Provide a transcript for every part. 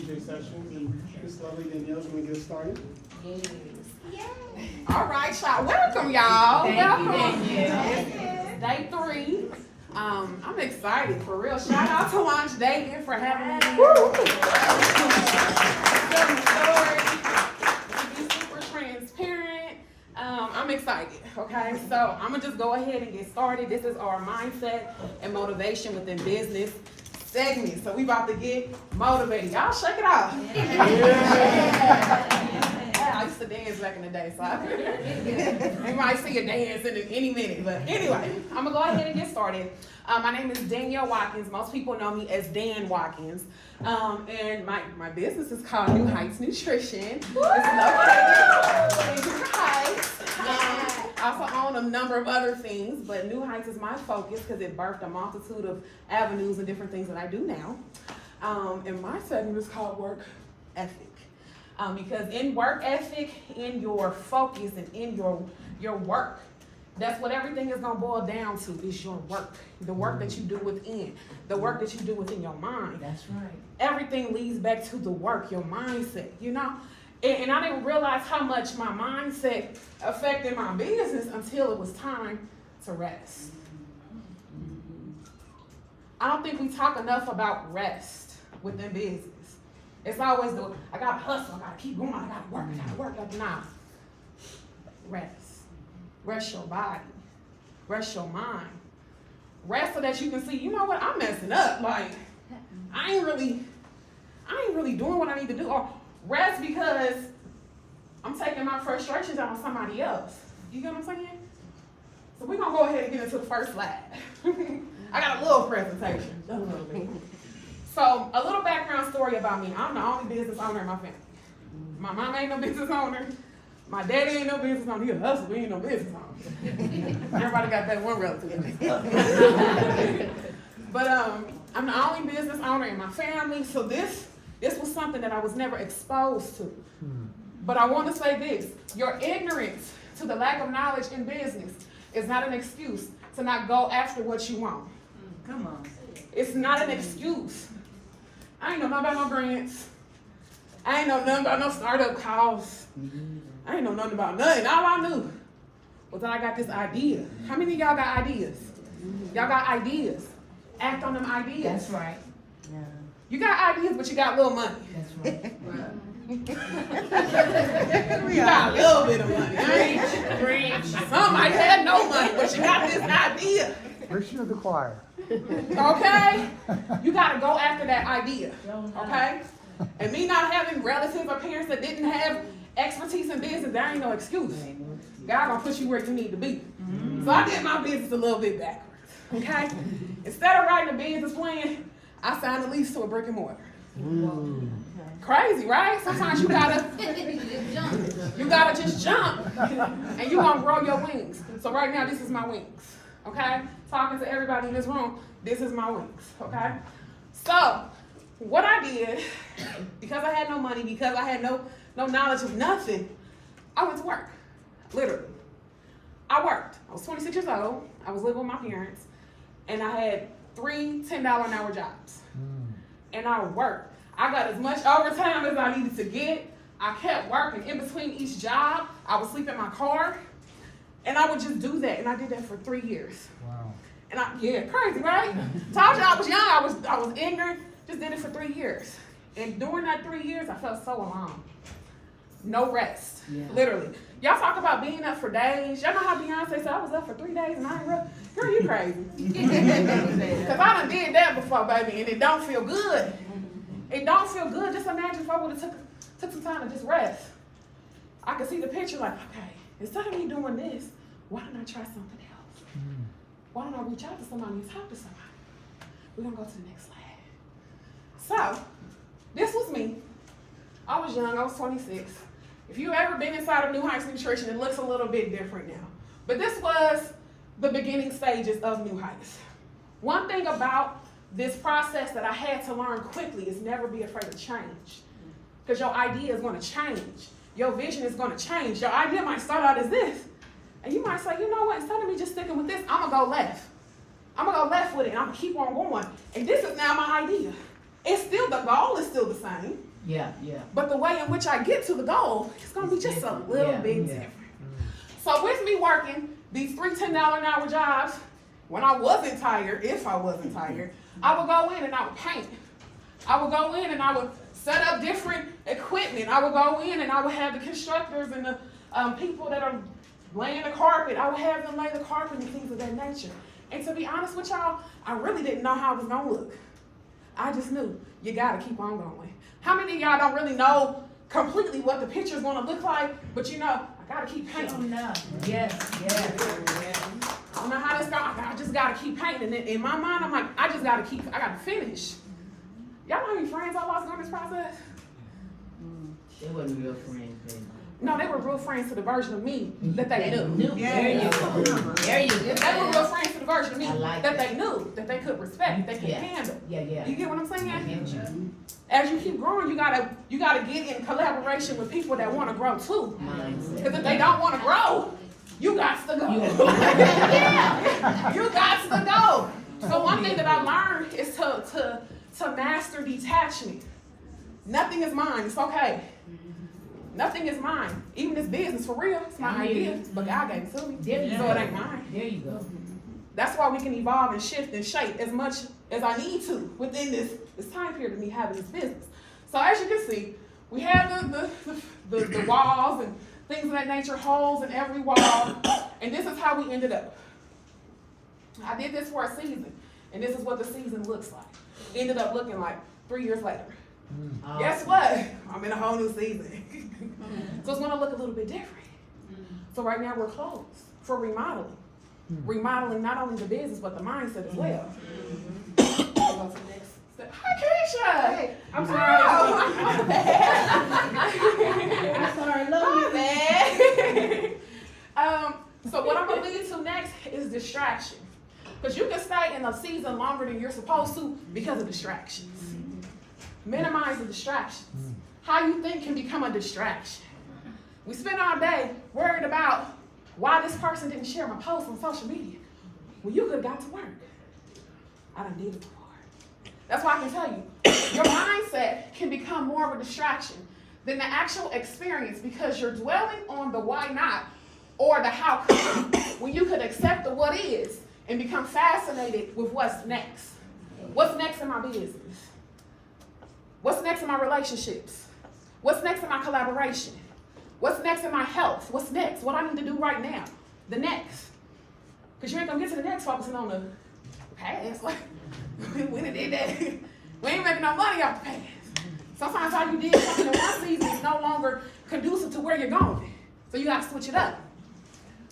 DJ sessions, and Miss Lovely Danielle's going to get started. Yes. Yay. All right, y'all. Welcome, y'all. Welcome. It's day 3. I'm excited for real. Shout out to Launch Dayton for having me here. To be super transparent. I'm excited. Okay, so I'm gonna just go ahead and get started. This is our mindset and motivation within business segment. So we about to get motivated. Y'all shake it off. I used to dance back in the day, so you might see a dance in any minute. But anyway, I'm gonna go ahead and get started. My name is Danielle Watkins. Most people know me as Dan Watkins. And my business is called New Heights Nutrition. It's located in New Heights. I also own a number of other things, but New Heights is my focus because it birthed a multitude of avenues and different things that I do now. And my segment is called Work Ethic. Because in work ethic, in your focus, and in your work, that's what everything is going to boil down to, is your work. The work that you do within. The work that you do within your mind. That's right. Everything leads back to the work, your mindset, you know? And I didn't realize how much my mindset affected my business until it was time to rest. I don't think we talk enough about rest within business. It's always I gotta hustle, I gotta keep going, I gotta work. Like, nah. Rest. Rest your body. Rest your mind. Rest so that you can see, you know what, I'm messing up. Like, I ain't really doing what I need to do. Or rest because I'm taking my frustrations out on somebody else. You get what I'm saying? So we're gonna go ahead and get into the first slide. I got a little presentation. Just a little bit. So, a little background story about me. I'm the only business owner in my family. My mom ain't no business owner. My daddy ain't no business owner. He a hustler, but he ain't no business owner. Everybody got that one relative. But I'm the only business owner in my family, so this was something that I was never exposed to. But I want to say this. Your ignorance to the lack of knowledge in business is not an excuse to not go after what you want. Come on. It's not an excuse. I ain't know nothing about no grants. I ain't know nothing about no startup costs. I ain't know nothing about nothing. All I knew was that I got this idea. How many of y'all got ideas? Y'all got ideas. Act on them ideas. That's right. Yeah. You got ideas, but you got little money. That's right. You got a little bit of money. Some might have no money, but you got this idea. Preaching to the choir. Okay? You got to go after that idea. Okay? And me not having relatives or parents that didn't have expertise in business, there ain't no excuse. God gonna put you where you need to be. So I did my business a little bit backwards. Okay? Instead of writing a business plan, I signed a lease to a brick and mortar. Crazy, right? Sometimes you gotta just jump and you gonna grow your wings. So right now, this is my wings. Okay? Talking to everybody in this room, this is my wings. Okay? So, what I did, because I had no money, because I had no knowledge of nothing, I went to work. Literally. I worked. I was 26 years old. I was living with my parents. And I had 3 $10 an hour jobs. And I worked. I got as much overtime as I needed to get. I kept working. In between each job, I would sleep in my car. And I would just do that. And I did that for 3 years. Wow. And crazy, right? Told you I was young. I was ignorant. Just did it for 3 years. And during that 3 years, I felt so alone. No rest. Yeah. Literally. Y'all talk about being up for days. Y'all know how Beyonce said, I was up for 3 days and I ain't real. Girl, you crazy. Because I done did that before, baby, and it don't feel good. It don't feel good. Just imagine if I would have took some time to just rest. I could see the picture like, okay, instead of me doing this, why don't I try something else? Why don't I reach out to somebody and talk to somebody? We're going to go to the next slide. So, this was me. I was young. I was 26. If you've ever been inside of New Heights Nutrition, it looks a little bit different now. But this was the beginning stages of New Heights. One thing about this process that I had to learn quickly is never be afraid of change. Because your idea is going to change. Your vision is going to change. Your idea might start out as this. And you might say, you know what, instead of me just sticking with this, I'm going to go left. I'm going to go left with it, and I'm going to keep on going. And this is now my idea. It's still, the goal is still the same. Yeah. But the way in which I get to the goal is gonna be just a little bit different. So with me working these 3 $10 an hour jobs, when I wasn't tired, if I wasn't tired, I would go in and I would paint. I would go in and I would set up different equipment. I would go in and I would have the constructors and the people that are laying the carpet. I would have them lay the carpet and things of that nature. And to be honest with y'all, I really didn't know how it was gonna look. I just knew you gotta keep on going. How many of y'all don't really know completely what the picture's gonna look like, but you know, I gotta keep painting. Yes. I don't know how this goes. I just gotta keep painting. And in my mind, I'm like, I gotta finish. Y'all know how many friends I lost during this process? They wasn't real friends, baby. No, they were real friends to the version of me that they knew. There you go. There you go. They were real friends to the version of me like that they knew, that they could respect, they could handle. Yeah. You get what I'm saying? I get you. As you keep growing, you gotta get in collaboration with people that want to grow too. Because if they don't want to grow, you got to go. Yeah, you got to go. So one thing that I learned is to master detachment. Nothing is mine. It's okay. Nothing is mine. Even this business, for real, it's my idea, but God gave it to me, so it ain't mine. There you go. That's why we can evolve and shift and shape as much as I need to within this time period of me having this business. So as you can see, we have the walls and things of that nature, holes in every wall, and this is how we ended up. I did this for a season, and this is what the season looks like. Ended up looking like 3 years later. Guess what? I'm in a whole new season. So it's gonna look a little bit different. So right now we're closed for remodeling. Remodeling not only the business, but the mindset as well. Go to the next step. Hi, Keisha! Hey, I'm sorry. Oh, my bad. I'm sorry, love My you. bad. So what I'm gonna lead to next is distraction. Because you can stay in a season longer than you're supposed to because of distractions. Minimize the distractions. How you think can become a distraction. We spend all day worried about why this person didn't share my post on social media. Well, you could have got to work. I done did it before. That's why I can tell you, your mindset can become more of a distraction than the actual experience because you're dwelling on the why not or the how come when you could accept the what is and become fascinated with what's next. What's next in my business? What's next in my relationships? What's next in my collaboration? What's next in my health? What's next? What I need to do right now? The next. Because you ain't gonna get to the next focusing on the past. Like, we done did that. We ain't making no money off the past. Sometimes how you did something in one season is no longer conducive to where you're going. So you gotta switch it up.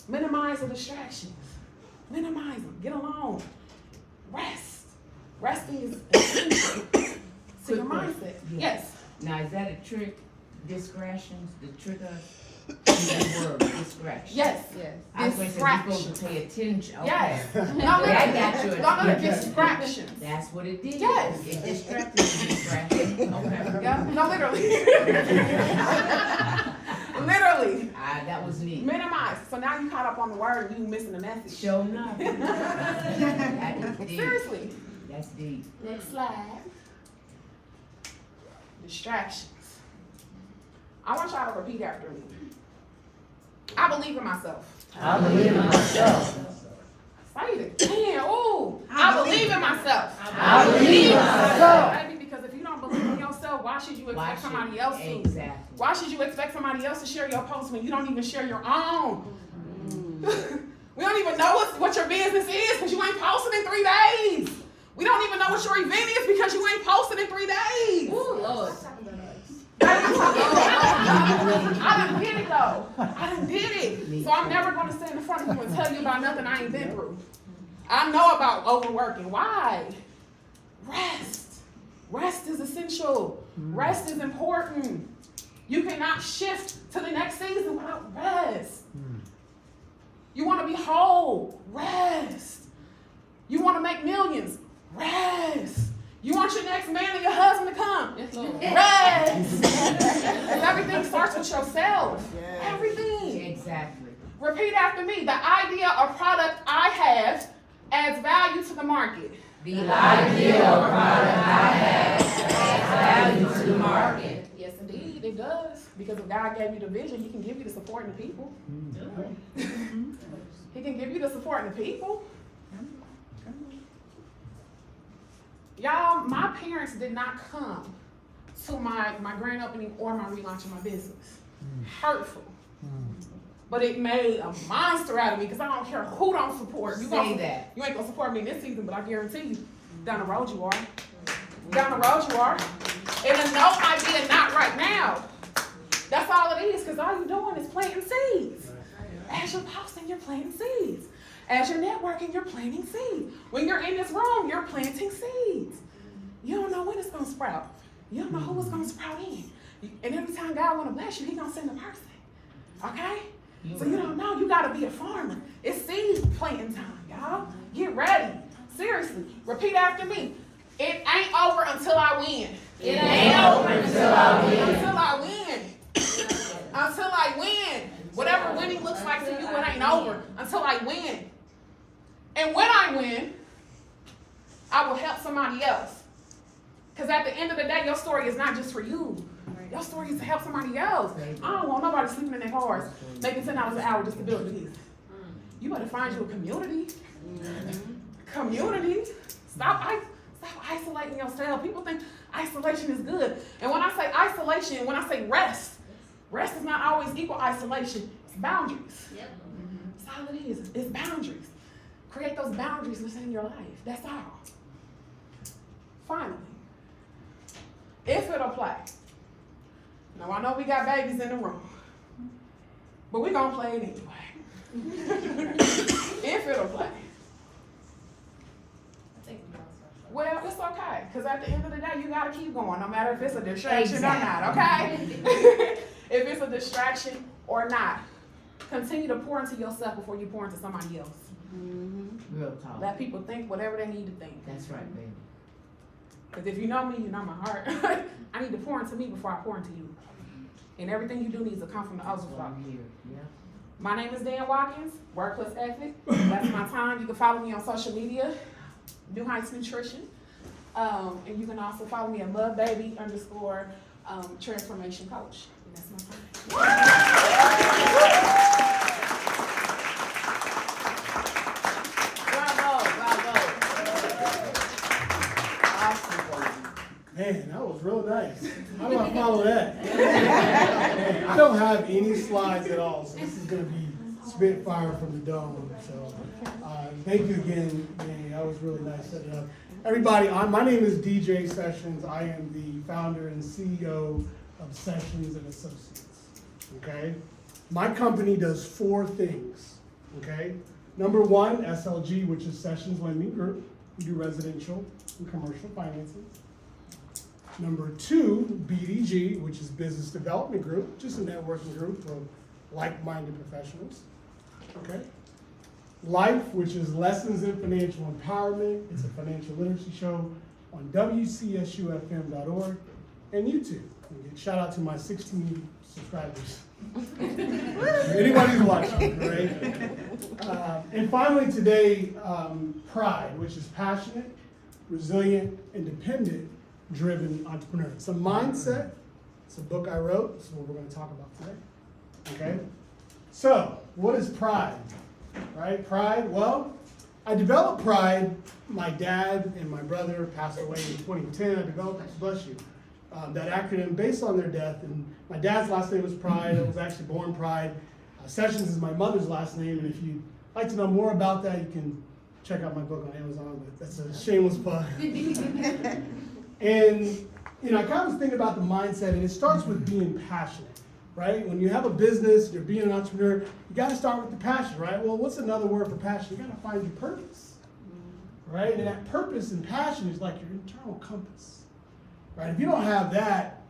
Minimize the distractions. Minimize them. Get alone. Rest. Resting is essential to your mindset. Yes. Now, is that a trick? Distractions? The trick of that word, distraction? Yes. I was going to say you're supposed to pay attention. Okay. Yes. No, I got you. no distractions. That's what it did. Yes. It distracted you. Distraction. Okay. Yeah. No, literally. Literally. That was neat. Minimize. So now you caught up on the word and you missing the message. Show enough. That is deep. Seriously. That's deep. Next slide. Distractions. I want y'all to repeat after me. I believe in myself. I believe in myself. Say it. Man, ooh. I believe in myself. I believe in myself. Baby, because if you don't believe in yourself, why should you expect somebody else to? Exactly. Why should you expect somebody else to share your post when you don't even share your own? We don't even know what your business is because you ain't posted in 3 days. We don't even know what your event is because you ain't posted in 3 days. Ooh, Lord. I done did it though. I done did it. So I'm never going to stand in front of you and tell you about nothing I ain't been through. I know about overworking. Why? Rest. Rest is essential. Rest is important. You cannot shift to the next season without rest. You want to be whole. Rest. You want to make millions. Rest. You want your next man or your husband to come. Rest. And everything starts with yourself. Everything. Exactly. Repeat after me. The idea or product I have adds value to the market. The idea or product I have adds value to the market. It does, because if God gave you the vision, He can give you the support and the people. He can give you the support and the people. Y'all, my parents did not come to my grand opening or my relaunch of my business. Hurtful. But it made a monster out of me because I don't care who don't support. You ain't gonna support me this season, but I guarantee you, down the road you are. Down the road you are. And the no might be a not right now. That's all it is, because all you're doing is planting seeds. As you're posting, you're planting seeds. As you're networking, you're planting seeds. When you're in this room, you're planting seeds. You don't know when it's gonna sprout. You don't know who it's gonna sprout in. And every time God wanna bless you, He gonna send a person. Okay? So you don't know. You gotta be a farmer. It's seed planting time, y'all. Get ready. Seriously. Repeat after me. It ain't over until I win. It ain't over until I win. Until I win. Until I win. Whatever winning looks like to you, it ain't over until I win. And when I win, I will help somebody else. Because at the end of the day, your story is not just for you. Your story is to help somebody else. I don't want nobody sleeping in their cars, making $10 an hour just to build a business. You better find you a community. Community. Stop isolating yourself. People think isolation is good. And when I say isolation, when I say rest is not always equal isolation. It's boundaries. That's all it is. It's boundaries. Create those boundaries within your life. That's all. Finally, if it'll play. Now, I know we got babies in the room, but we're going to play it anyway. If it'll play. Well, it's okay, because at the end of the day, you got to keep going, no matter if it's a distraction or not, okay? If it's a distraction or not, continue to pour into yourself before you pour into somebody else. Real talk. Let people think whatever they need to think. That's right, baby. Because if you know me, you know my heart. I need to pour into me before I pour into you. And everything you do needs to come from the overflow. Yeah. My name is Dan Watkins, Work Plus Ethic. That's my time. You can follow me on social media, New Heights Nutrition. And you can also follow me at LoveBaby _ transformation coach. And that's my time. Man, that was real nice. How do I follow that? Man, I don't have any slides at all, so this is going to be spitfire from the dome. So thank you again, Danny. That was really nice setting up. Everybody, my name is DJ Sessions. I am the founder and CEO of Sessions and Associates. Okay? My company does 4 things. Okay? Number 1, SLG, which is Sessions Lending Group. We do residential and commercial financing. Number 2, BDG, which is Business Development Group, just a networking group for like-minded professionals. Okay? L.I.F.E, which is Lessons in Financial Empowerment. It's a financial literacy show on WCSUFM.org and YouTube. And shout out to my 16 subscribers. Anybody's watching, right? And finally today, Pride, which is passionate, resilient, independent, driven entrepreneur. It's a mindset. It's a book I wrote. This is what we're going to talk about today. Okay? So, what is Pride? Right? Pride. Well, I developed Pride. My dad and my brother passed away in 2010. I developed, bless you, that acronym based on their death. And my dad's last name was Pride. I was actually born Pride. Sessions is my mother's last name. And if you'd like to know more about that, you can check out my book on Amazon. But that's a shameless plug. And, you know, I kind of was thinking about the mindset, and it starts with being passionate, right? When you have a business, you're being an entrepreneur, you got to start with the passion, right? Well, what's another word for passion? You got to find your purpose, right? And that purpose and passion is like your internal compass, right? If you don't have that,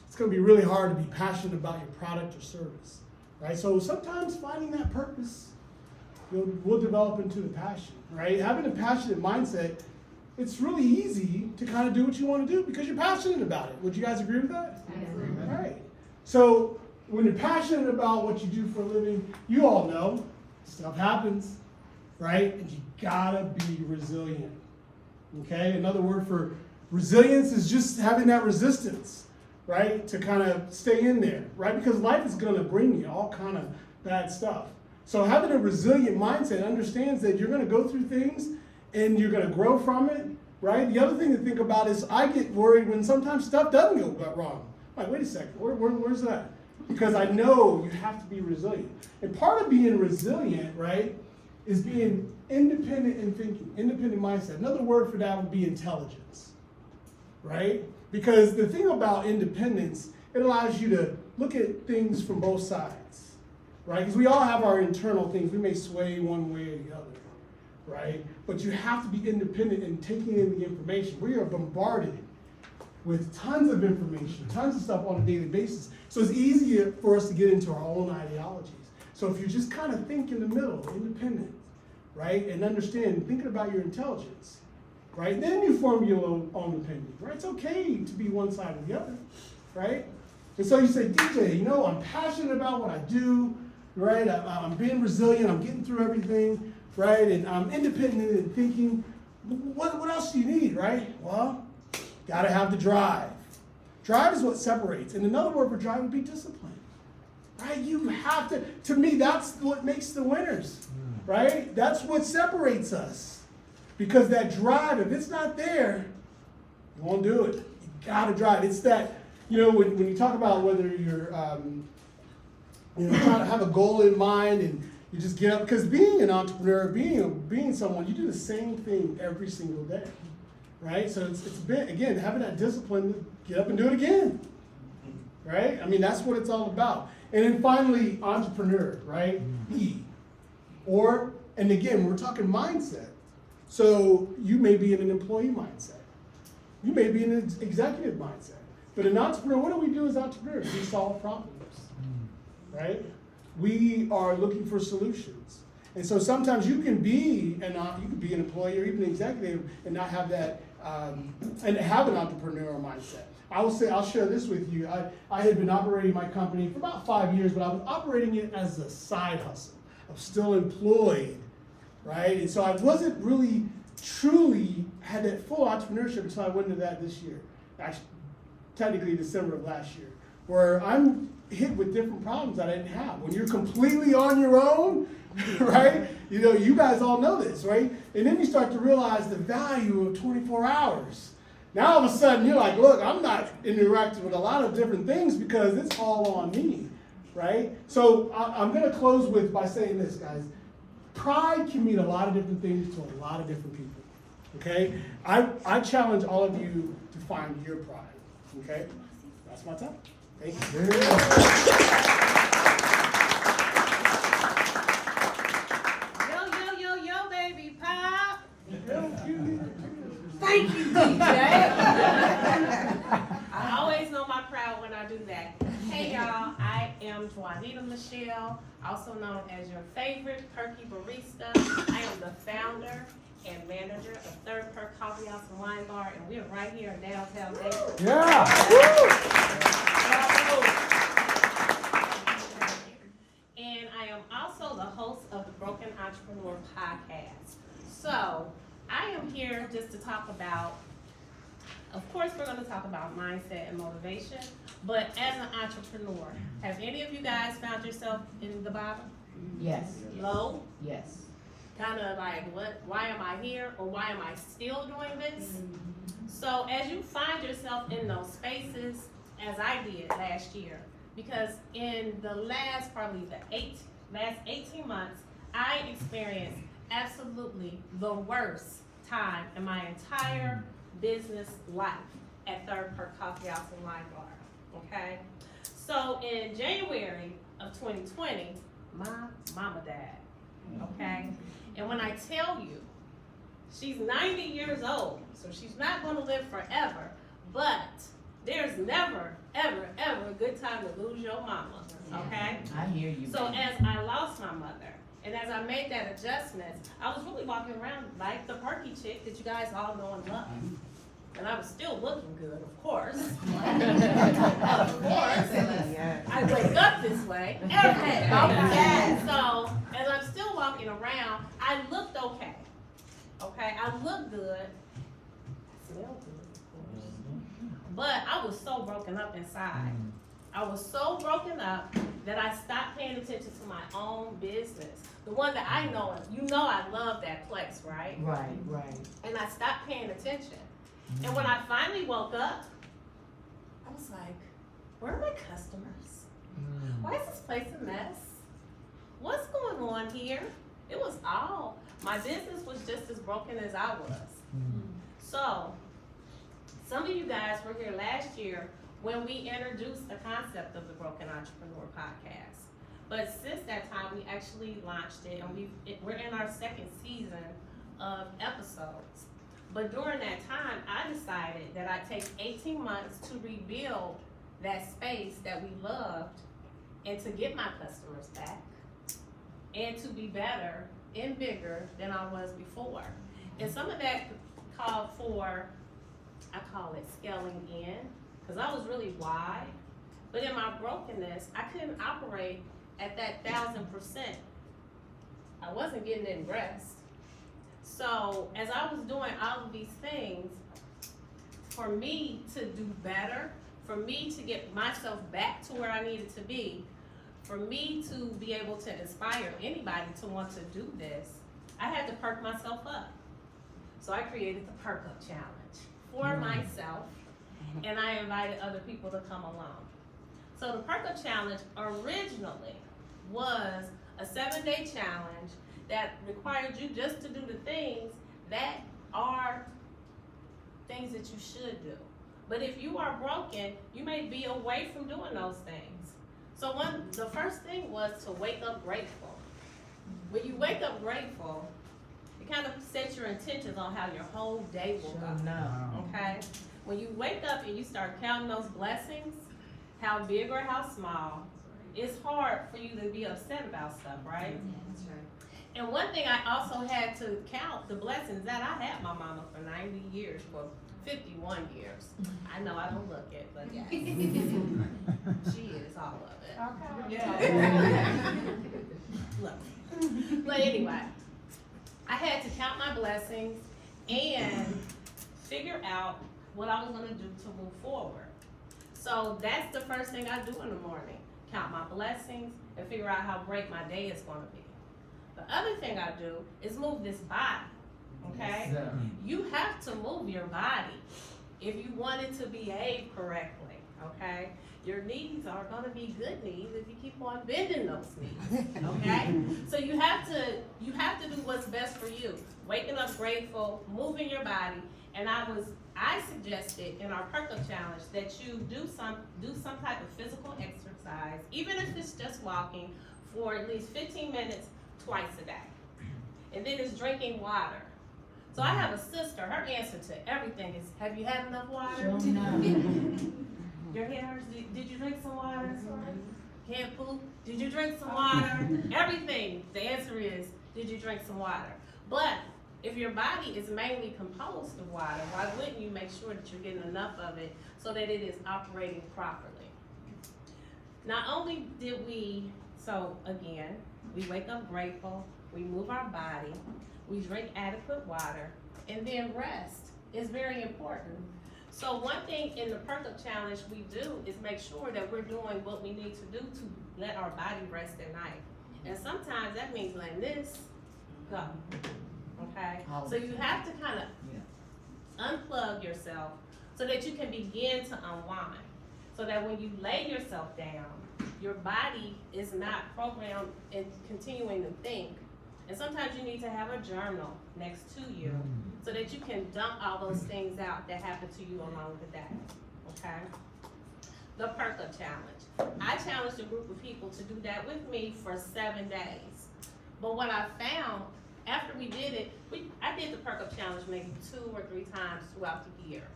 it's going to be really hard to be passionate about your product or service, right? So sometimes finding that purpose will develop into the passion, right? Having a passionate mindset, it's really easy to kind of do what you want to do because you're passionate about it. Would you guys agree with that? All right. So when you're passionate about what you do for a living, you all know stuff happens, right? And you gotta be resilient. Okay? Another word for resilience is just having that resistance, right? To kind of stay in there, right? Because life is going to bring you all kind of bad stuff. So having a resilient mindset understands that you're going to go through things and you're going to grow from it, right? The other thing to think about is I get worried when sometimes stuff doesn't go wrong. Like, wait a second, where's that? Because I know you have to be resilient. And part of being resilient, right, is being independent in thinking, independent mindset. Another word for that would be intelligence, right? Because the thing about independence, it allows you to look at things from both sides, right? Because we all have our internal things. We may sway one way or the other, right? But you have to be independent in taking in the information. We are bombarded with tons of information, tons of stuff on a daily basis. So it's easier for us to get into our own ideologies. So if you just kind of think in the middle, independent, right? And understand, thinking about your intelligence, right? Then you form your own opinion, right? It's okay to be one side or the other, right? And so you say, DJ, you know, I'm passionate about what I do, right? I'm being resilient, I'm getting through everything, right? And I'm independent in thinking. What else do you need, right? Well, gotta have the drive. Drive is what separates. And another word for drive would be discipline, right? You have to me, that's what makes the winners, right? That's what separates us. Because that drive, if it's not there, you won't do it. You gotta drive. It's that, you know, when you talk about whether you're, trying to have a goal in mind and you just get up, because being an entrepreneur, being someone, you do the same thing every single day, right? So it's been, again, having that discipline to get up and do it again, right? I mean, that's what it's all about. And then finally, entrepreneur, right? E. And again, we're talking mindset. So you may be in an employee mindset. You may be in an executive mindset. But an entrepreneur, what do we do as entrepreneurs? We solve problems, right? We are looking for solutions. And so sometimes you can be an employee or even an executive and not have that, and have an entrepreneurial mindset. I'll share this with you. I had been operating my company for about 5 years, but I was operating it as a side hustle. I'm still employed, right? And so I wasn't really truly had that full entrepreneurship until I went into that this year. Actually, technically December of last year, where I'm hit with different problems that I didn't have. When you're completely on your own, right? You know, you guys all know this, right? And then you start to realize the value of 24 hours. Now all of a sudden you're like, look, I'm not interacting with a lot of different things because it's all on me, right? So I'm going to close by saying this, guys. Pride can mean a lot of different things to a lot of different people, okay? I challenge all of you to find your pride, okay? That's my time. Thank you. Yo, baby pop. Thank you, DJ. I always know my crowd when I do that. Hey y'all, I am Juanita Michelle, also known as your favorite perky barista. I am the founder and manager of Third Perk Coffee House and Wine Bar, and we're right here in downtown Dayton. Yeah. And I am also the host of the Broken Entrepreneur podcast. So I am here just to talk about, of course, we're going to talk about mindset and motivation, but as an entrepreneur, have any of you guys found yourself in the bottom? Yes. Low? Yes. Kind of like, why am I here, or why am I still doing this? So as you find yourself in those spaces, as I did last year, because in the last 18 months, I experienced absolutely the worst time in my entire business life at Third Perk Coffee House and Wine Bar, okay? So in January of 2020, my mama died, okay? And when I tell you, she's 90 years old, so she's not gonna live forever, but there's never, ever, ever a good time to lose your mama, okay? I hear you. So as I lost my mother, and as I made that adjustment, I was really walking around like the perky chick that you guys all know and love. And I was still looking good, of course. Of course. I wake up this way every day. Yes. So as I'm still walking around, I looked okay. Okay, I look good. I smell good, of But I was so broken up inside. I was so broken up that I stopped paying attention to my own business. The one that I know, you know I love that place, right? Right. And I stopped paying attention. And when I finally woke up, I was like, where are my customers? Why is this place a mess? What's going on here? It was all, my business was just as broken as I was. So, some of you guys were here last year when we introduced the concept of the Broken Entrepreneur Podcast. But since that time, we actually launched it, and we're in our second season of episodes. But during that time, I decided that I'd take 18 months to rebuild that space that we loved and to get my customers back and to be better and bigger than I was before. And some of that called for, I call it scaling in, because I was really wide. But in my brokenness, I couldn't operate at that 1,000%. I wasn't getting any rest. So as I was doing all of these things, for me to do better, for me to get myself back to where I needed to be, for me to be able to inspire anybody to want to do this, I had to perk myself up. So I created the Perk Up Challenge for myself, and I invited other people to come along. So the Perk Up Challenge originally was a 7-day challenge that required you just to do the things that are things that you should do. But if you are broken, you may be away from doing those things. So the first thing was to wake up grateful. When you wake up grateful, it kind of sets your intentions on how your whole day will go. Okay? When you wake up and you start counting those blessings, how big or how small, it's hard for you to be upset about stuff, right? That's right. And one thing I also had to count the blessings that I had my mama for 90 years, for 51 years. I know I don't look it, but yes. She is all of it. Okay. Yeah. Look. But anyway, I had to count my blessings and figure out what I was gonna do to move forward. So that's the first thing I do in the morning. Count my blessings and figure out how great my day is gonna be. The other thing I do is move this body, okay? Yes, You have to move your body if you want it to behave correctly, okay? Your knees are gonna be good knees if you keep on bending those knees, okay? So you have to do what's best for you. Waking up grateful, moving your body, and I suggested in our Perk Up Challenge that you do some type of physical exercise, even if it's just walking, for at least 15 minutes twice a day. And then it's drinking water. So I have a sister, her answer to everything is, have you had enough water? Your hair hurts, did you drink some water? Can't poop, did you drink some water? Everything, the answer is, did you drink some water? But if your body is mainly composed of water, why wouldn't you make sure that you're getting enough of it so that it is operating properly? Not only did so again, we wake up grateful, we move our body, we drink adequate water, and then rest is very important. So one thing in the Perk Up Challenge we do is make sure that we're doing what we need to do to let our body rest at night. And sometimes that means letting this go, okay? So you have to kind of unplug yourself so that you can begin to unwind. So that when you lay yourself down, your body is not programmed in continuing to think. And sometimes you need to have a journal next to you so that you can dump all those things out that happen to you along the day, okay? The Perk Up Challenge. I challenged a group of people to do that with me for 7 days. But what I found, after we did it, I did the Perk Up Challenge maybe 2 or 3 times throughout the year.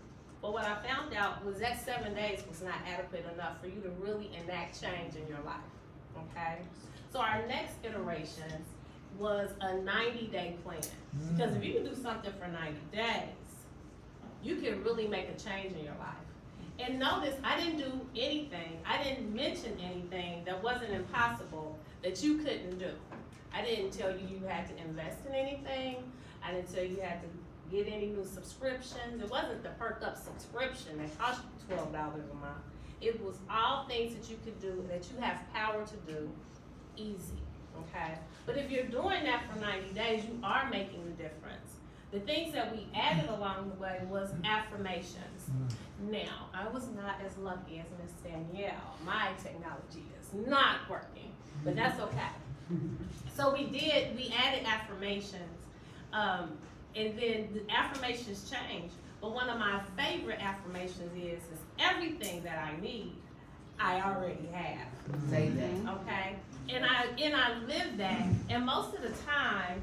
But what I found out was that 7 days was not adequate enough for you to really enact change in your life, okay? So our next iteration was a 90-day plan. Because if you can do something for 90 days, you can really make a change in your life. And notice, I didn't do anything, I didn't mention anything that wasn't impossible that you couldn't do. I didn't tell you you had to invest in anything. I didn't tell you had to get any new subscriptions. It wasn't the Perk Up subscription that cost you $12 a month. It was all things that you could do, that you have power to do, easy, okay? But if you're doing that for 90 days, you are making the difference. The things that we added along the way was affirmations. Now, I was not as lucky as Miss Danielle. My technology is not working, but that's okay. So we added affirmations, and then the affirmations changed. But one of my favorite affirmations is everything that I need, I already have. Say that. Okay? And I live that, and most of the time,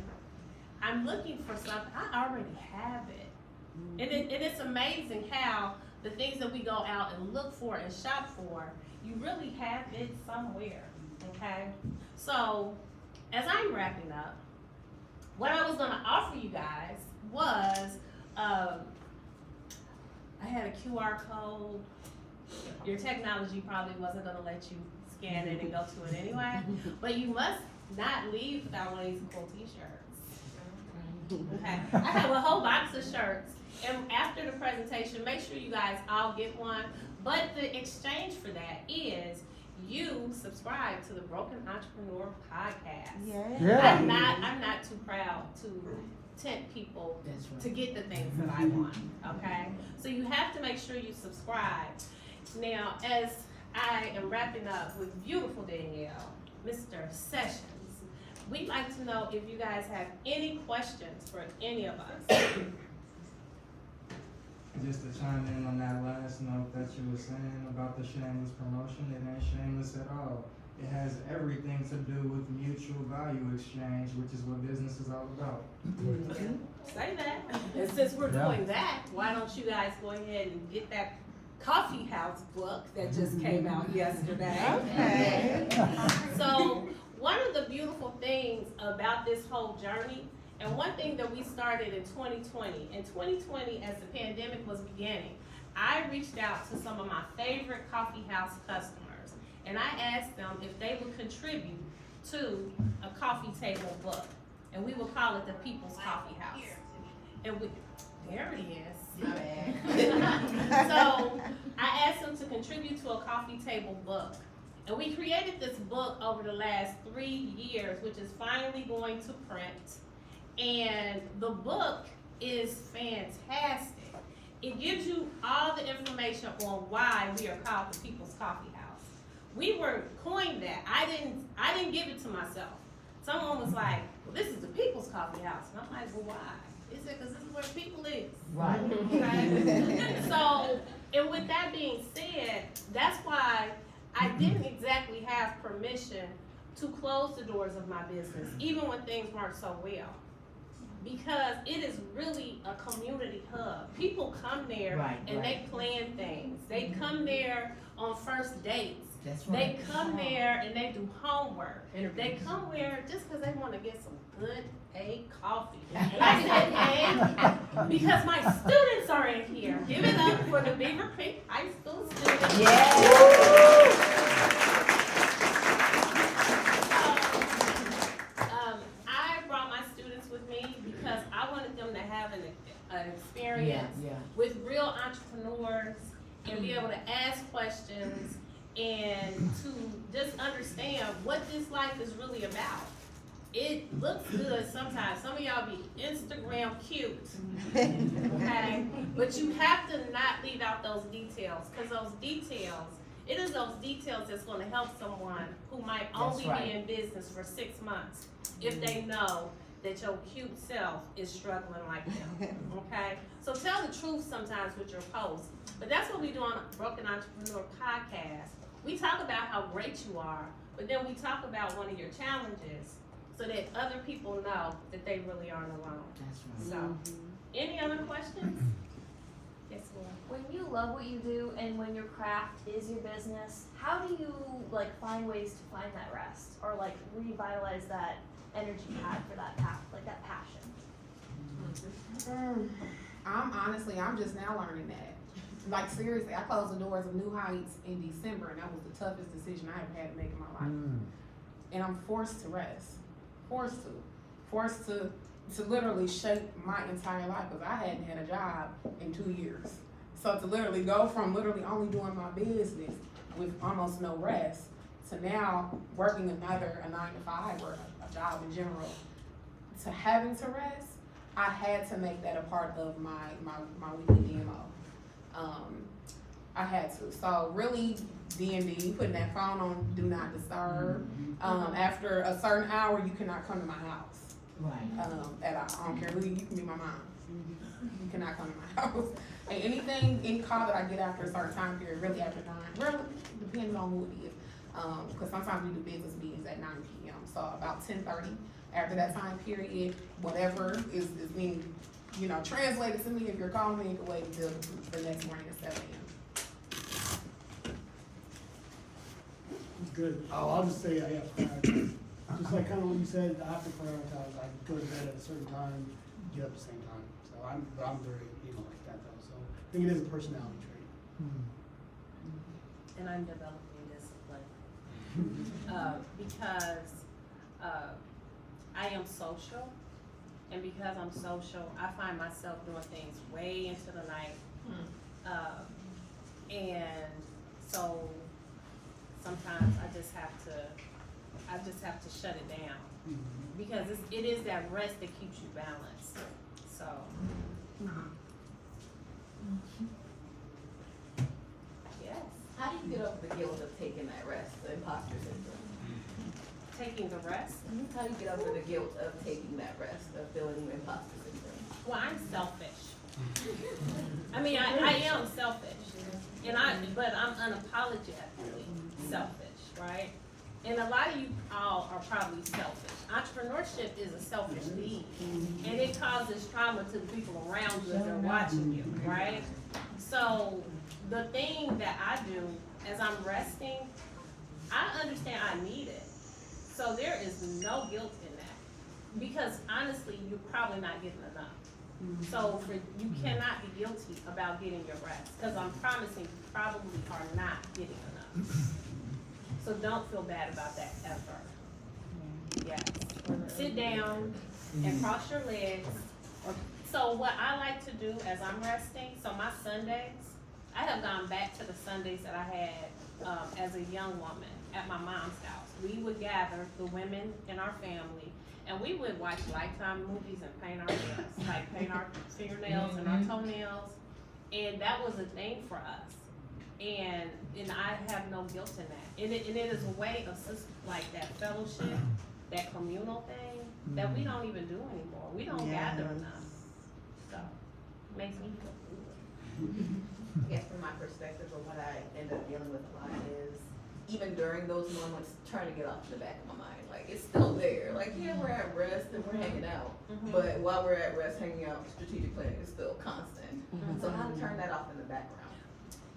I'm looking for something, I already have it. And it's amazing how the things that we go out and look for and shop for, you really have it somewhere, okay? So, as I'm wrapping up, what I was gonna offer you guys was, I had a QR code. Your technology probably wasn't gonna let you scan it and go to it anyway, but you must not leave without one of these cool t-shirts. Okay, I have a whole box of shirts, and after the presentation, make sure you guys all get one, but the exchange for that is you subscribe to the Broken Entrepreneur Podcast. Yeah. I'm not too proud to tempt people That's right. to get the things that I want, okay? So you have to make sure you subscribe. Now, as I am wrapping up with beautiful Danielle, Mr. Sessions, we'd like to know if you guys have any questions for any of us. Just to chime in on that last note that you were saying about the shameless promotion, it ain't shameless at all. It has everything to do with mutual value exchange, which is what business is all about. Say that. And since we're doing that, why don't you guys go ahead and get that coffee house book that just came out yesterday. Okay. So one of the beautiful things about this whole journey, and one thing that we started in 2020, as the pandemic was beginning, I reached out to some of my favorite coffee house customers, and I asked them if they would contribute to a coffee table book, and we would call it the People's Coffee House. And there it is. So I asked them to contribute to a coffee table book. And we created this book over the last 3 years, which is finally going to print. And the book is fantastic. It gives you all the information on why we are called the People's Coffee House. We were coined that. I didn't give it to myself. Someone was like, well, this is the People's Coffee House. And I'm like, well, why? He said, because this is where people is. Right. Okay? So, and with that being said, that's why I didn't exactly have permission to close the doors of my business, even when things weren't so well. Because it is really a community hub. People come there and they plan things. They come there on first dates. That's right. They come there and they do homework. They come there just because they want to get some good A coffee. And I said A because my students are in here. Give it up for the Beaver Creek High School students. I brought my students with me because I wanted them to have an experience with real entrepreneurs and be able to ask questions and to just understand what this life is really about. It looks good sometimes. Some of y'all be Instagram cute, okay? But you have to not leave out those details, because those details, it is those details that's going to help someone who might only be in business for 6 months if they know that your cute self is struggling like them, okay? So tell the truth sometimes with your posts. But that's what we do on a Broken Entrepreneur Podcast. We talk about how great you are, but then we talk about one of your challenges so that other people know that they really aren't alone. That's right. So, any other questions? Yes, ma'am. When you love what you do and when your craft is your business, how do you find ways to find that rest or revitalize that energy you had for that path, that passion? I'm just now learning that. Seriously, I closed the doors of New Heights in December, and that was the toughest decision I ever had to make in my life. And I'm forced to rest. Forced to to literally shape my entire life, because I hadn't had a job in 2 years. So to literally go from literally only doing my business with almost no rest to now working either a 9 to 5 or a job in general, to having to rest, I had to make that a part of my weekly DMO. I had to. So really, D&D, putting that phone on do not disturb. After a certain hour, you cannot come to my house. Right. At all. I don't care who you can be my mom. You cannot come to my house. And any call that I get after a certain time period, really after 9, really depending on who it is. Because sometimes we do business meetings at 9 p.m. So about 10:30 after that time period, whatever is being, translated to me. If you're calling me, you can wait until the next morning at 7 a.m. Good. Oh, I'll just say I have to prioritize. Just like kind of what you said, I have to prioritize. I go to bed at a certain time, get up at the same time. So I'm very, like that though. So I think it is a personality trait. And I'm developing discipline. Because I am social, and because I'm social, I find myself doing things way into the night. And so sometimes I just have to shut it down, because it is that rest that keeps you balanced. So. Yes. How do you get over the guilt of taking that rest, the imposter syndrome? Taking the rest. How do you get over the guilt of taking that rest, of feeling the imposter syndrome? Well, I'm selfish. I mean, I am selfish, but I'm unapologetically selfish, right? And a lot of you all are probably selfish. Entrepreneurship is a selfish deed, and it causes trauma to the people around you as they're watching you, right? So the thing that I do as I'm resting, I understand I need it. So there is no guilt in that, because honestly, you're probably not getting enough. So you cannot be guilty about getting your rest, because I'm promising you probably are not getting enough. So don't feel bad about that ever. Yes. Sit down and cross your legs. So what I like to do as I'm resting, so my Sundays, I have gone back to the Sundays that I had as a young woman at my mom's house. We would gather, the women in our family, and we would watch Lifetime movies and paint our nails, like paint our fingernails and our toenails. And that was a thing for us. And I have no guilt in that. And it is a way of like that fellowship, that communal thing that we don't even do anymore. We don't gather enough. So it makes me feel good. I guess from my perspective, or what I end up dealing with a lot is, even during those moments, trying to get off in the back of my mind. Like, it's still there. Like, yeah, we're at rest and we're hanging out. But while we're at rest, hanging out, strategic planning is still constant. So how to turn that off in the background?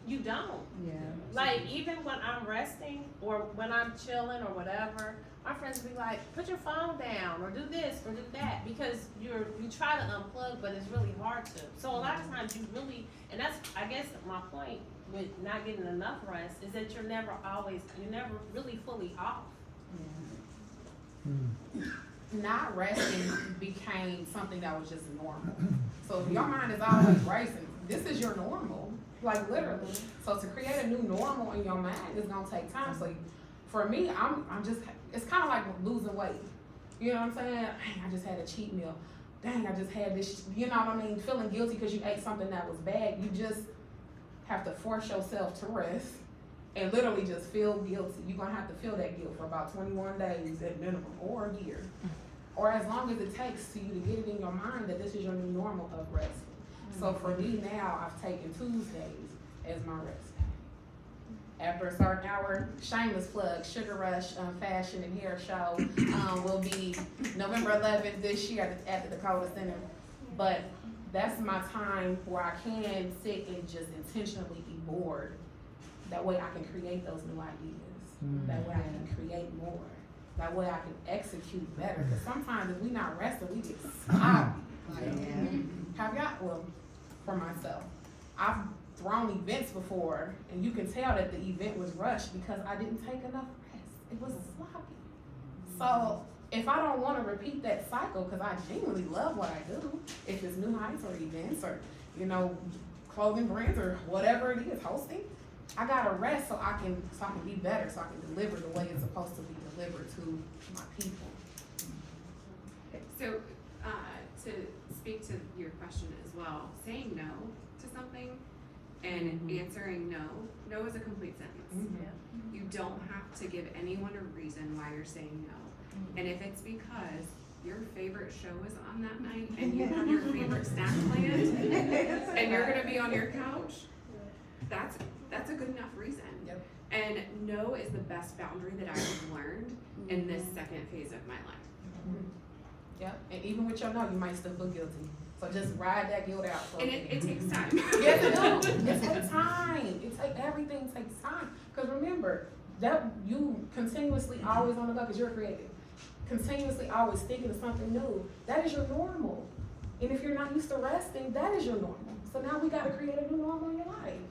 You don't. Yeah. Like, even when I'm resting or when I'm chilling or whatever, my friends will be like, put your phone down or do this or do that, because you try to unplug, but it's really hard to. So a lot of times you really, and that's, I guess, my point with not getting enough rest is that you're never really fully off. Not resting became something that was just normal. So if your mind is always racing, this is your normal, like literally. So to create a new normal in your mind is gonna take time. So for me, I'm just, it's kind of like losing weight. You know what I'm saying? Dang, I just had a cheat meal. Dang, I just had this, you know what I mean? Feeling guilty because you ate something that was bad. You just have to force yourself to rest and literally just feel guilty. You're gonna have to feel that guilt for about 21 days at minimum, or a year. Or as long as it takes to you to get it in your mind that this is your new normal of resting. So for me now, I've taken Tuesdays as my rest day. After a certain hour, shameless plug, Sugar Rush Fashion and Hair Show will be November 11th this year at the Dakota Center. But that's my time where I can sit and just intentionally be bored. That way I can create those new ideas. That way I can create more. That way I can execute better. Because sometimes if we're not resting, we get sloppy. Have y'all, well, for myself, I've thrown events before, and you can tell that the event was rushed because I didn't take enough rest. It was sloppy. So if I don't wanna repeat that cycle, cause I genuinely love what I do, if it's new heights or events or, you know, clothing brands or whatever it is, hosting, I gotta rest so I can be better, so I can deliver the way it's supposed to be delivered to my people. So, to speak to your question as well, saying no to something and answering no is a complete sentence. You don't have to give anyone a reason why you're saying no. And if it's because your favorite show is on that night and you have your favorite snack planned and you're gonna be on your couch, that's a good enough reason. Yep. And no is the best boundary that I have learned in this second phase of my life. Yep, and even with your no, you might still feel guilty. So just ride that guilt out for a And minute. it takes time. Yes, it does. It takes time. Everything takes time. Because remember, that you continuously always on the go, because you're creative. Continuously always thinking of something new. That is your normal. And if you're not used to resting, that is your normal. So now we got to create a new normal in your life.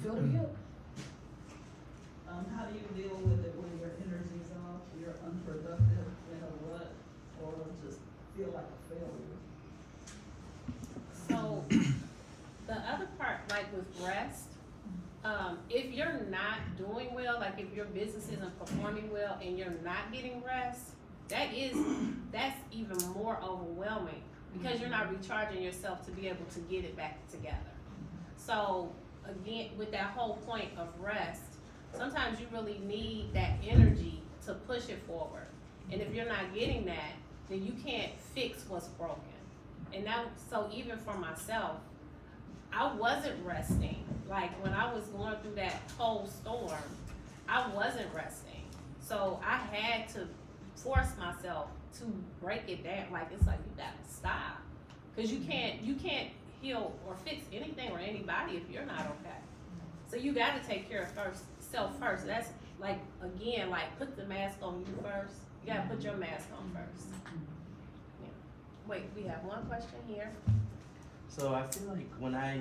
Feel the guilt. How do you deal with it when your energy's off, you're unproductive in a rut, or just feel like a failure? So, the other part, like with rest, if you're not doing well, like if your business isn't performing well and you're not getting rest, that's even more overwhelming because you're not recharging yourself to be able to get it back together. So again, with that whole point of rest, sometimes you really need that energy to push it forward. And if you're not getting that, then you can't fix what's broken. And that, so even for myself, I wasn't resting. Like when I was going through that whole storm, I wasn't resting. So I had to force myself to break it down. Like it's like you gotta stop. Cause you can't heal or fix anything or anybody if you're not okay. So you gotta take care of self first. That's like, again, like put the mask on you first. You gotta put your mask on first. Yeah. Wait, we have one question here. So I feel like when I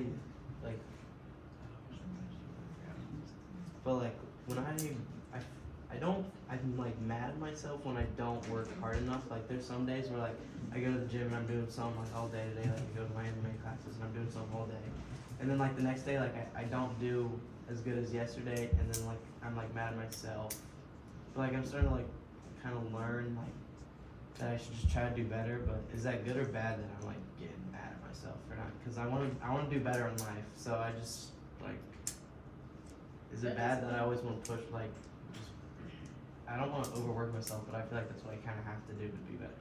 I'm like mad at myself when I don't work hard enough. Like there's some days where like I go to the gym and I'm doing something like all day today, like I go to my MMA classes and I'm doing something all day. And then like the next day, like I don't do as good as yesterday, and then like I'm like mad at myself. But like I'm starting to like kind of learn like that I should just try to do better. But is that good or bad that I'm like getting mad at myself for not? Because I want to do better in life. So I just like, is it bad that I always want to push like? I don't want to overwork myself, but I feel like that's what I kind of have to do to be better.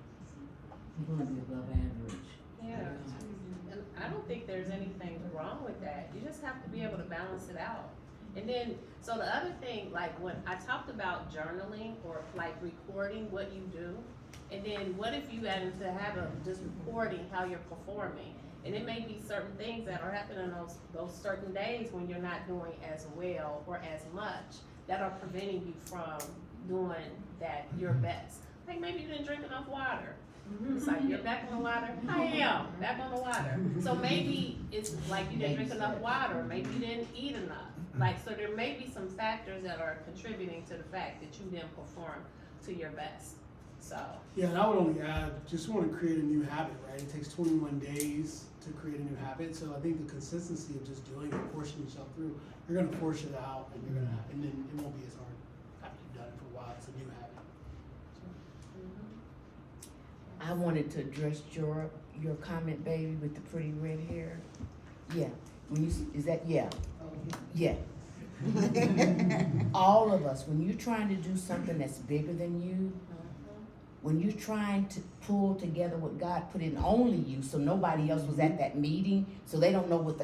You want to be above average. Yeah. And I don't think there's anything wrong with that. You just have to be able to balance it out. And then, so the other thing, like when I talked about journaling or like recording what you do, and then what if you got into the habit of just recording how you're performing? And it may be certain things that are happening those certain days when you're not doing as well or as much that are preventing you from doing that your best. Like maybe you didn't drink enough water. It's like you're back on the water. I am back on the water. So maybe it's like you didn't drink enough water. Maybe you didn't eat enough. Like so, there may be some factors that are contributing to the fact that you didn't perform to your best. So Yeah, and I would only add, just want to create a new habit, right? It takes 21 days to create a new habit. So I think the consistency of just doing it, forcing yourself through, you're gonna force it out, and and then it won't be as hard after you've done it for a while. It's a new habit. I wanted to address your comment, baby, with the pretty red hair. Yeah, yeah. All of us, when you're trying to do something that's bigger than you, when you're trying to pull together what God put in only you, so nobody else was at that meeting, so they don't know what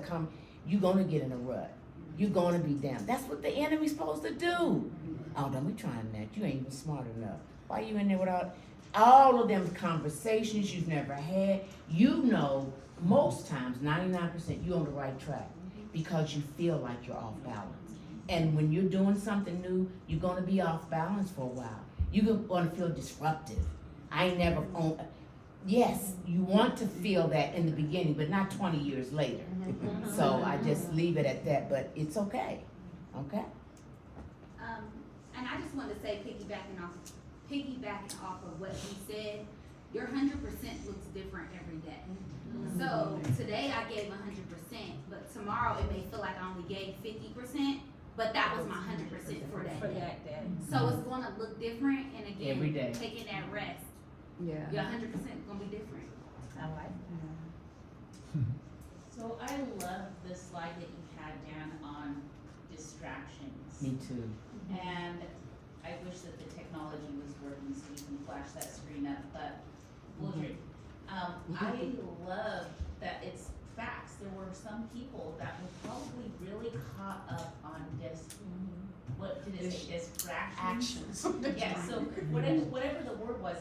you're gonna get in a rut. You're gonna be down. That's what the enemy's supposed to do. Oh, don't be trying that. You ain't even smart enough. Why you in there without all of them conversations you've never had? You know, most times, 99%, you're on the right track because you feel like you're off balance. And when you're doing something new, you're gonna be off balance for a while. You're gonna feel disruptive. Yes, you want to feel that in the beginning, but not 20 years later. So I just leave it at that, but it's okay, okay? And I just want to say, piggybacking off piggybacking off of what he said, your 100% looks different every day. So today I gave 100%, but tomorrow it may feel like I only gave 50%, but that was my 100% for that day. So it's gonna look different, and again, Every day. taking that rest, Yeah. your 100% gonna be different. I like So I love the slide that you had down on distractions. Me too. And I wish that the technology was working so you can flash that screen up, but Mildred, I love that it's facts. There were some people that were probably really caught up on what did it say, distractions? Actions. Yeah, so whatever the word was,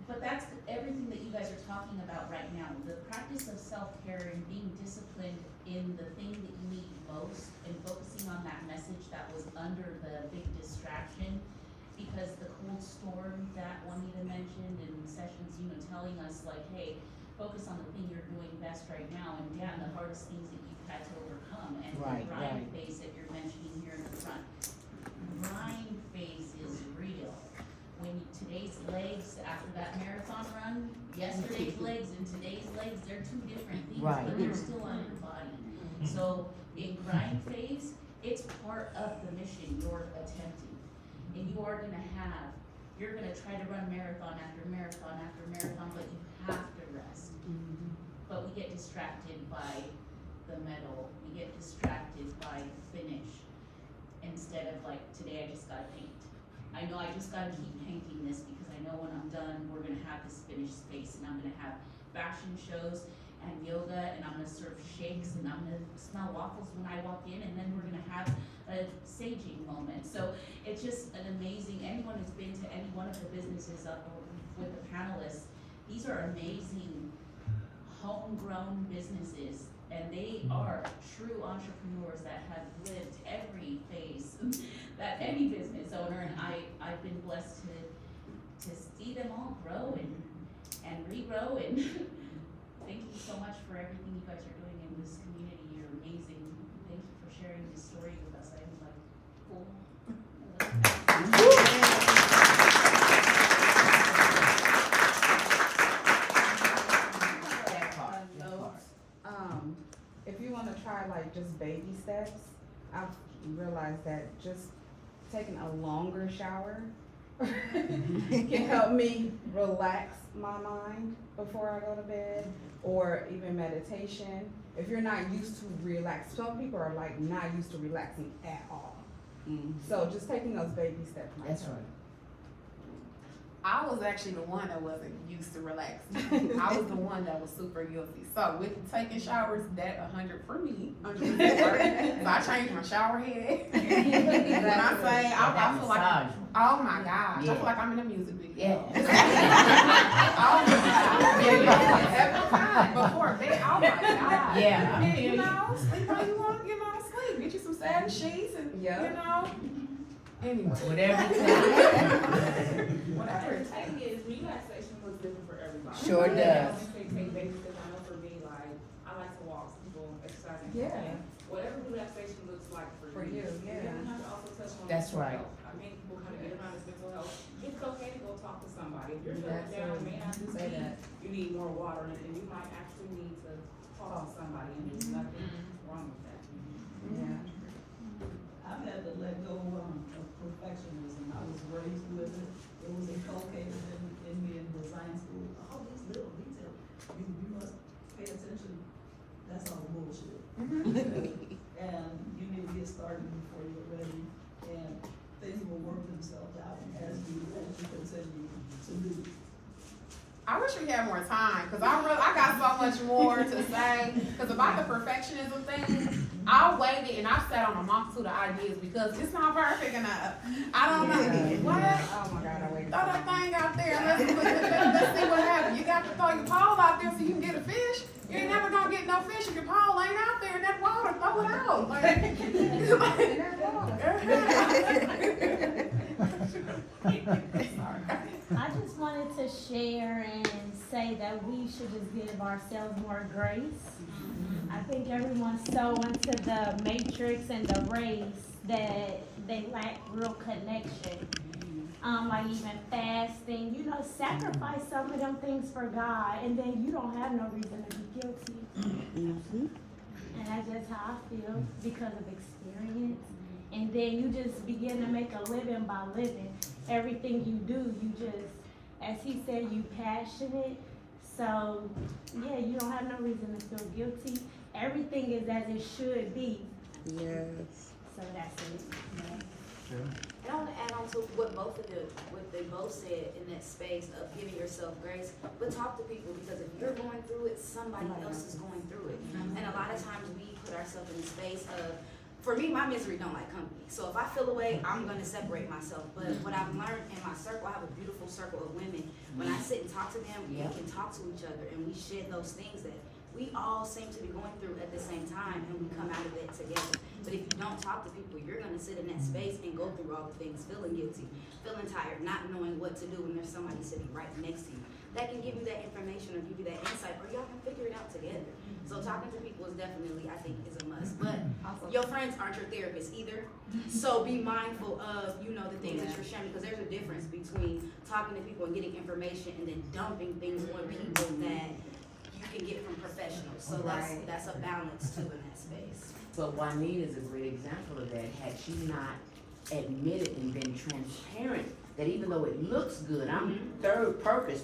but that's everything that you guys are talking about right now. The practice of self-care and being disciplined in the thing that you need most and focusing on that message that was under the big distraction. Because the cold storm that Juanita mentioned in sessions, telling us like, hey, focus on the thing you're doing best right now, and Dan, the hardest things that you've had to overcome, and Right, the grind right. phase that you're mentioning here in the front. Grind phase is real. When today's legs after that marathon run, yesterday's legs and today's legs, they're two different things, Right. but they're still on your body. So in grind phase, it's part of the mission you're attempting. And you are you're gonna try to run marathon after marathon after marathon, but you have to rest. But we get distracted by the medal, we get distracted by the finish, instead of like, today I just gotta paint. I know I just gotta keep painting this because I know when I'm done, we're gonna have this finished space, and I'm gonna have fashion shows and yoga, and I'm gonna serve shakes, and I'm gonna smell waffles when I walk in, and then we're gonna have a saging moment. So it's just an amazing, anyone who's been to any one of the businesses up with the panelists, these are amazing homegrown businesses, and they are true entrepreneurs that have lived every phase that any business owner, and I've been blessed to see them all grow and regrow, and thank you so much for everything you guys are doing in this community. You're amazing. Thank you for sharing this story with us. I'm like, cool. If you wanna try like just baby steps, I've realized that just taking a longer shower can help me relax my mind before I go to bed, or even meditation. If you're not used to relax, some people are like not used to relaxing at all. So just taking those baby steps might That's help. right. I was actually the one that wasn't used to relaxing. I was the one that was super guilty. So with taking showers, that 100 for me, 100% worked. So I changed my shower head. When I say, I feel like, oh my gosh, I feel like I'm in a music video. Oh my God. Every time before bed, oh my God. Yeah. And, sleep how you want, sleep. Get you some satin sheets and, anyway. Whatever it Whatever The it thing is, relaxation looks different for everybody. Sure does. Take baby steps. I know for me, like, I like to walk, people exercising. Yeah. Whatever relaxation looks like for you, yeah. You have to also touch on That's mental right. health. I mean, people kind of get around this mental health. It's okay to go talk to somebody. If you're feeling That's down, it. may not just Say be, that. you need more water, and you might actually need to talk to somebody, and there's nothing wrong with that. Yeah. I've had to let go of perfectionism. I was raised with it. It was inculcated in me in design school. All these little details, you must pay attention. That's all bullshit. And you need to get started before you're ready, and things will work themselves out as you continue to do. I wish we had more time, because I got so much more to say. Because about the perfectionism thing, I waited and I sat on a multitude of ideas because it's not perfect enough. I don't know. What? Oh my God, I waited. Throw that thing out there. Let's see what happens. You got to throw your pole out there so you can get a fish. You ain't never gonna get no fish if your pole ain't out there in that water. Throw it out. I just wanted to share and say that we should just give ourselves more grace. I think everyone's so into the matrix and the race that they lack real connection. like even fasting, you know, sacrifice some of them things for God, and then you don't have no reason to be guilty. And that's just how I feel because of experience. And then you just begin to make a living by living. Everything you do, you just, as he said, you passionate. So, yeah, you don't have no reason to feel guilty. Everything is as it should be. Yes. So that's it. And I want to add on to what they both said in that space of giving yourself grace, but talk to people, because if you're going through it, somebody else is going through it. And a lot of times we put ourselves in the space of, for me, my misery don't like company. So if I feel away, I'm going to separate myself. But what I've learned in my circle, I have a beautiful circle of women. When I sit and talk to them, we can talk to each other and we shed those things that we all seem to be going through at the same time, and we come out of it together. But if you don't talk to people, you're going to sit in that space and go through all the things, feeling guilty, feeling tired, not knowing what to do when there's somebody sitting right next to you that can give you that information or give you that insight, or y'all can figure it out together. So talking to people is definitely, I think, is a must. But your friends aren't your therapists either. So be mindful of, you know, the things that you're sharing, because there's a difference between talking to people and getting information and then dumping things on people that you can get from professionals. So that's a balance too in that space. But Juanita is a great example of that. Had she not admitted and been transparent that even though it looks good, I'm third Perkins,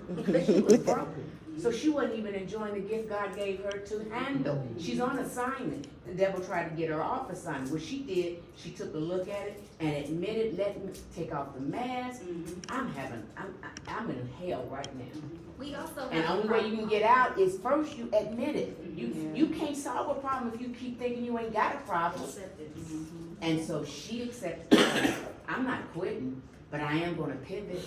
but she was broken. So she wasn't even enjoying the gift God gave her to handle. She's on assignment. The devil tried to get her off assignment. What she did, she took a look at it and admitted, let me take off the mask. I'm in hell right now. We also And the only way you can get out is first you admit it. You can't solve a problem if you keep thinking you ain't got a problem. And so she accepted it. I'm not quitting, but I am gonna pivot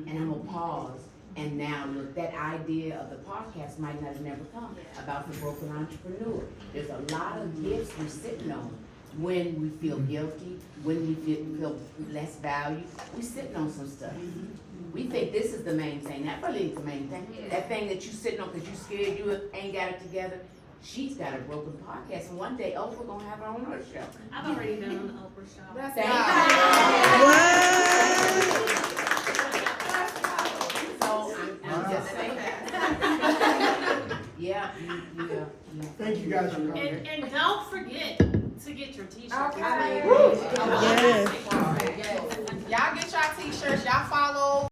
and I'm gonna pause. And now look, that idea of the podcast might not have never come about the broken entrepreneur. There's a lot of gifts we're sitting on when we feel guilty, when we feel less valued. We're sitting on some stuff. We think this is the main thing. That really ain't the main thing. That thing that you sitting on because you scared you ain't got it together. She's got a broken podcast, and one day Oprah gonna have her on her show. I've already been on the Oprah show. That's So I'm just saying. Yeah. Thank you guys for coming. And don't forget to get your t-shirts. Okay. Yes. Y'all get y'all t-shirts. Y'all follow